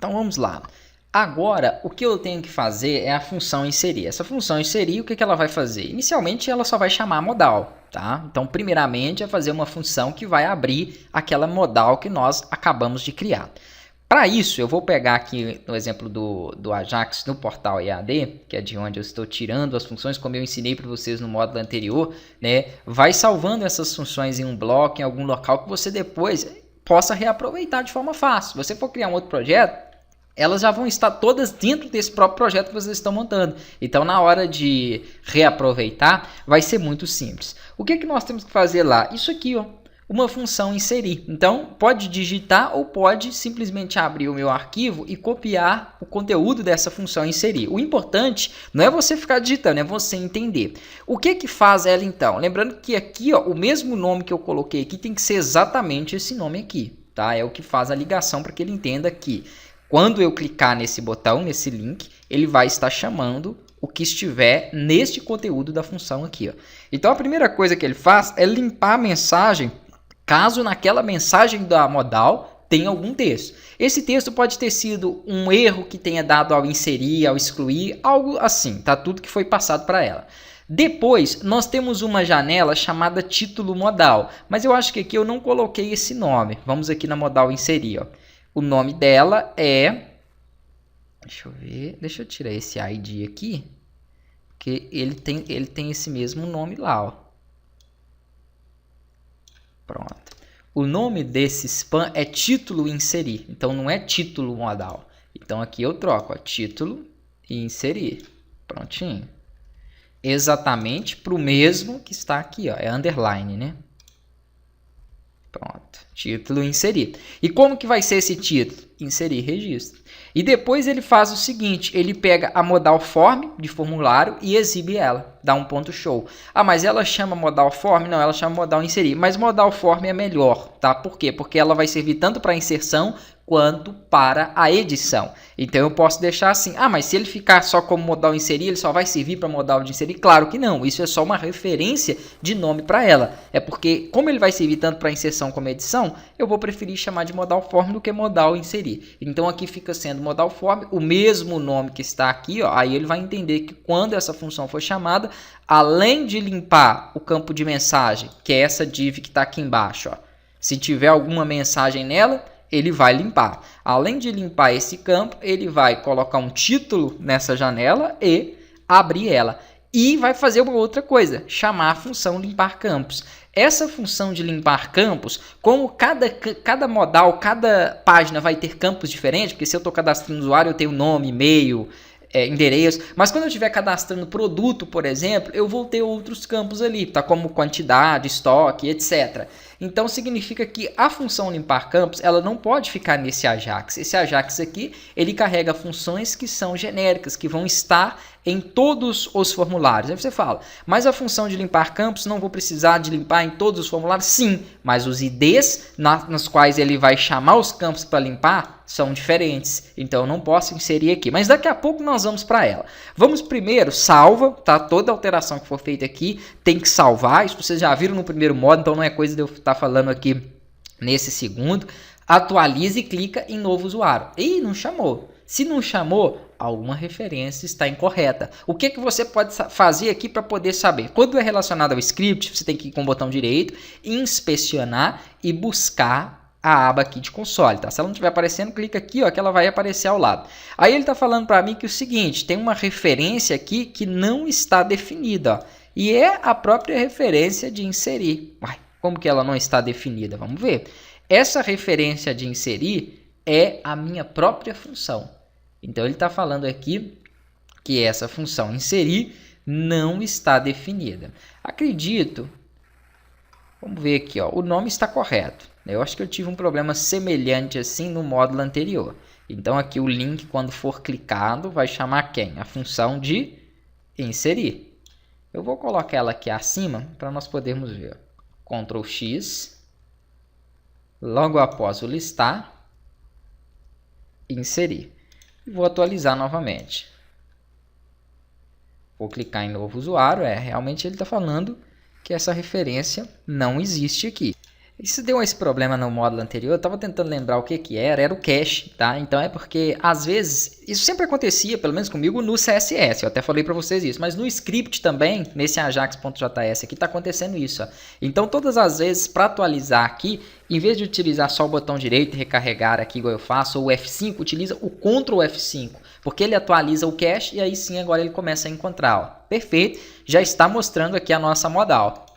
Então vamos lá. Agora, o que eu tenho que fazer é a função inserir. Essa função inserir, o que ela vai fazer? Inicialmente, ela só vai chamar a modal, tá? Então, primeiramente, é fazer uma função que vai abrir aquela modal que nós acabamos de criar. Para isso, eu vou pegar aqui no exemplo do Ajax no portal EAD, que é de onde eu estou tirando as funções, como eu ensinei para vocês no módulo anterior, né? Vai salvando essas funções em um bloco, em algum local, que você depois possa reaproveitar de forma fácil. Se você for criar um outro projeto, elas já vão estar todas dentro desse próprio projeto que vocês estão montando. Então, na hora de reaproveitar, vai ser muito simples. O que nós temos que fazer lá? Isso aqui, ó, uma função inserir. Então, pode digitar ou pode simplesmente abrir o meu arquivo e copiar o conteúdo dessa função inserir. O importante não é você ficar digitando, é você entender. O que faz ela então? Lembrando que aqui, ó, o mesmo nome que eu coloquei aqui tem que ser exatamente esse nome aqui, tá? É o que faz a ligação para que ele entenda que quando eu clicar nesse botão, nesse link, ele vai estar chamando o que estiver neste conteúdo da função aqui, ó. Então, a primeira coisa que ele faz é limpar a mensagem, caso naquela mensagem da modal tenha algum texto. Esse texto pode ter sido um erro que tenha dado ao inserir, ao excluir, algo assim, tá? Tudo que foi passado para ela. Depois, nós temos uma janela chamada título modal, mas eu acho que aqui eu não coloquei esse nome. Vamos aqui na modal inserir, ó. O nome dela é... Deixa eu ver. Deixa eu tirar esse ID aqui. Porque ele tem esse mesmo nome lá, ó. Pronto. O nome desse spam é título inserir. Então, não é título modal. Então, aqui eu troco, ó, título e inserir. Prontinho. Exatamente para o mesmo que está aqui, ó. É underline, né? Pronto. Título inserir. E como que vai ser esse título? Inserir registro. E depois ele faz o seguinte, ele pega a modal form de formulário e exibe ela, dá um ponto show. Ah, mas ela chama modal form? Não, ela chama modal inserir, mas modal form é melhor, tá? Por quê? Porque ela vai servir tanto para inserção quanto para a edição. Então eu posso deixar assim, ah, mas se ele ficar só como modal inserir, ele só vai servir para modal de inserir? Claro que não, isso é só uma referência de nome para ela. É porque, como ele vai servir tanto para inserção como edição, eu vou preferir chamar de modal form do que modal inserir. Então aqui fica sendo modal form, o mesmo nome que está aqui, ó, aí ele vai entender que quando essa função for chamada, além de limpar o campo de mensagem, que é essa div que está aqui embaixo, ó, se tiver alguma mensagem nela, ele vai limpar. Além de limpar esse campo, ele vai colocar um título nessa janela e abrir ela. E vai fazer uma outra coisa, chamar a função limpar campos. Essa função de limpar campos, como cada modal, cada página vai ter campos diferentes, porque se eu estou cadastrando o usuário, eu tenho nome, e-mail, endereço, mas quando eu estiver cadastrando produto, por exemplo, eu vou ter outros campos ali, tá? Como quantidade, estoque, etc. Então significa que a função limpar campos, ela não pode ficar nesse Ajax. Esse Ajax aqui, ele carrega funções que são genéricas, que vão estar em todos os formulários. Aí você fala, mas a função de limpar campos não vou precisar de limpar em todos os formulários? Sim, mas os IDs nos quais ele vai chamar os campos para limpar são diferentes. Então eu não posso inserir aqui, mas daqui a pouco nós vamos para ela. Vamos primeiro, salva, tá? Toda alteração que for feita aqui tem que salvar. Isso vocês já viram no primeiro módulo, então não é coisa de eu estar falando aqui nesse segundo. Atualiza e clica em novo usuário. Ih, não chamou. Se não chamou, alguma referência está incorreta. O que você pode fazer aqui para poder saber? Quando é relacionado ao script, você tem que ir com o botão direito, inspecionar e buscar a aba aqui de console. Tá? Se ela não estiver aparecendo, clica aqui, ó, que ela vai aparecer ao lado. Aí ele está falando para mim que é o seguinte, tem uma referência aqui que não está definida. Ó, e é a própria referência de inserir. Uai, como que ela não está definida? Vamos ver. Essa referência de inserir é a minha própria função. Então ele está falando aqui que essa função inserir não está definida. Acredito, vamos ver aqui, ó, o nome está correto. Eu acho que eu tive um problema semelhante assim no módulo anterior. Então aqui o link, quando for clicado, vai chamar quem? A função de inserir. Eu vou colocar ela aqui acima para nós podermos ver. Ctrl X, logo após o listar, inserir. E vou atualizar novamente. Vou clicar em novo usuário. Realmente ele está falando que essa referência não existe aqui. Isso deu esse problema no módulo anterior, eu estava tentando lembrar o que era o cache, tá? Então é porque, às vezes, isso sempre acontecia, pelo menos comigo, no CSS, eu até falei para vocês isso, mas no script também, nesse ajax.js aqui, está acontecendo isso, ó. Então, todas as vezes, para atualizar aqui, em vez de utilizar só o botão direito e recarregar aqui, igual eu faço, ou o F5, utiliza o Ctrl F5, porque ele atualiza o cache e aí sim, agora ele começa a encontrar, ó. Perfeito, já está mostrando aqui a nossa modal.